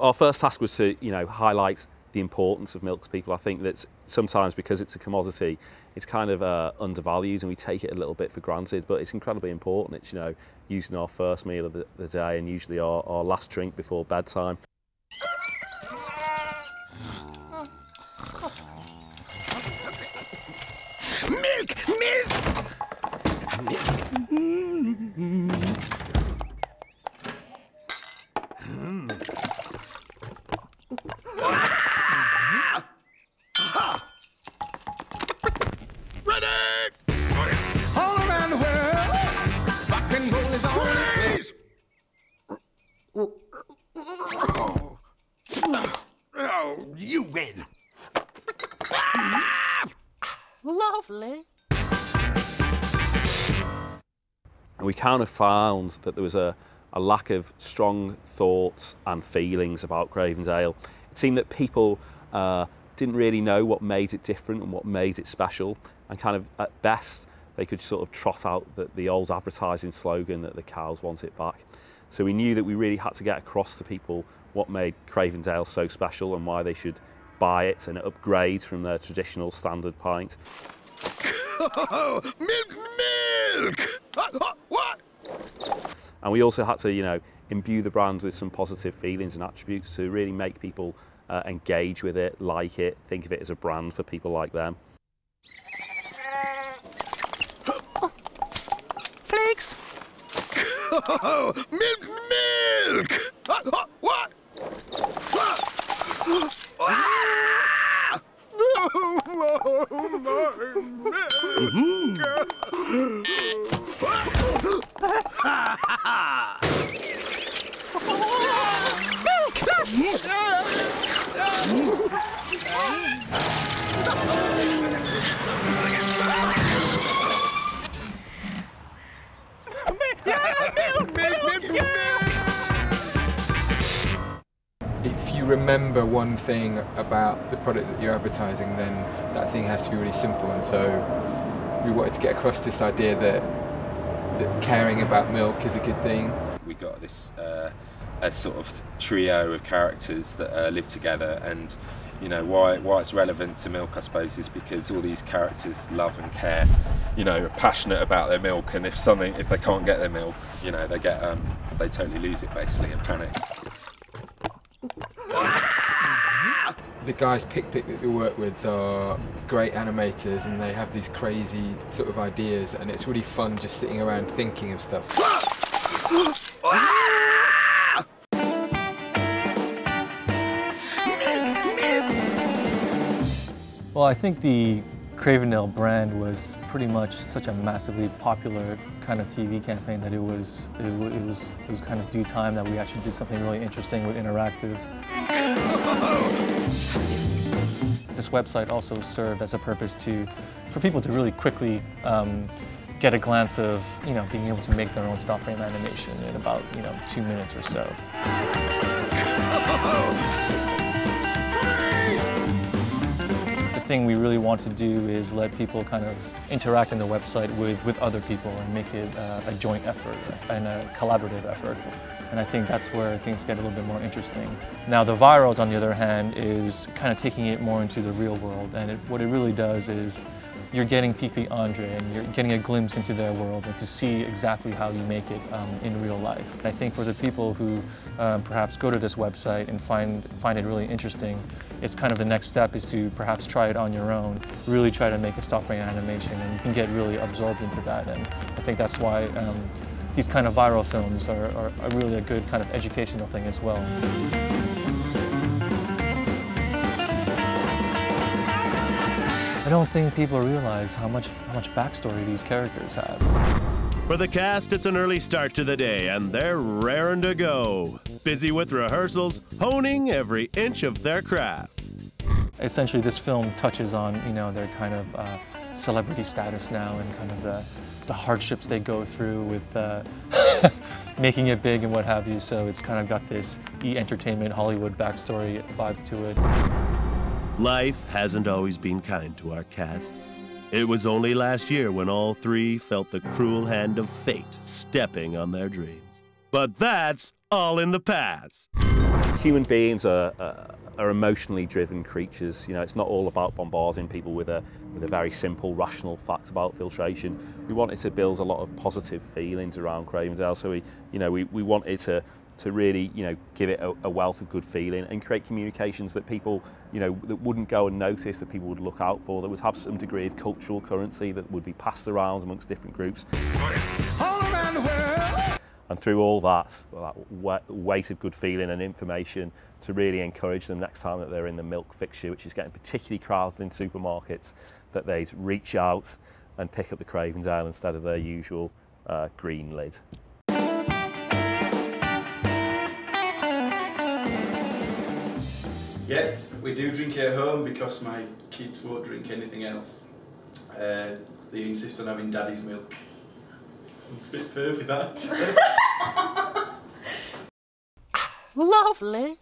Our first task was to, highlight the importance of milk to people. I think that sometimes because it's a commodity, it's kind of undervalued and we take it a little bit for granted, but it's incredibly important. It's, using our first meal of the day and usually our last drink before bedtime. Milk! Milk! Ready! All around the world, rock and roll is on. Please! Oh, you win. Lovely. We kind of found that there was a lack of strong thoughts and feelings about Cravendale. It seemed that people didn't really know what made it different and what made it special, and kind of at best they could sort of trot out the old advertising slogan that the cows want it back. So we knew that we really had to get across to people what made Cravendale so special and why they should buy it and upgrade from their traditional standard pint. Milk, milk! What? And we also had to, imbue the brand with some positive feelings and attributes to really make people engage with it, like it, think of it as a brand for people like them. Flakes! Milk, milk! What? If you remember one thing about the product that you're advertising, then that thing has to be really simple. And so we wanted to get across this idea that caring about milk is a good thing. We got this a sort of trio of characters that live together, and why it's relevant to milk, I suppose, is because all these characters love and care, are passionate about their milk, and if they can't get their milk, they totally lose it basically and panic. The guys Pick that we work with are great animators, and they have these crazy sort of ideas, and it's really fun just sitting around thinking of stuff. Well, I think the Cravendale brand was pretty much such a massively popular kind of TV campaign that it was kind of due time that we actually did something really interesting with interactive. This website also served as a purpose for people to really quickly get a glance of being able to make their own stop frame animation in about 2 minutes or so. The thing we really want to do is let people kind of interact in the website with other people and make it a joint effort and a collaborative effort. And I think that's where things get a little bit more interesting. Now the Virals, on the other hand, is kind of taking it more into the real world, and what it really does is you're getting Pipi Andre and you're getting a glimpse into their world and to see exactly how you make it in real life. And I think for the people who perhaps go to this website and find it really interesting, it's kind of the next step is to perhaps try it on your own, really try to make a stop frame animation, and you can get really absorbed into that. And I think that's why these kind of viral films are really a good kind of educational thing as well. I don't think people realize how much backstory these characters have. For the cast, it's an early start to the day, and they're raring to go. Busy with rehearsals, honing every inch of their craft. Essentially, this film touches on, their kind of celebrity status now and kind of the hardships they go through with making it big and what have you. So it's kind of got this E-entertainment Hollywood backstory vibe to it. Life hasn't always been kind to our cast. It was only last year when all three felt the cruel hand of fate stepping on their dreams. But that's all in the past. Human beings are emotionally driven creatures. You know, it's not all about bombarding people with a very simple, rational fact about filtration. We wanted to build a lot of positive feelings around Cravendale, so we wanted to really, give it a wealth of good feeling and create communications that people, that wouldn't go unnoticed, that people would look out for, that would have some degree of cultural currency that would be passed around amongst different groups. All around the world. And through all that weight of good feeling and information to really encourage them next time that they're in the milk fixture, which is getting particularly crowded in supermarkets, that they'd reach out and pick up the Cravendale instead of their usual green lid. Yet we do drink it at home because my kids won't drink anything else. They insist on having daddy's milk. It's a bit pervy, that. Lovely.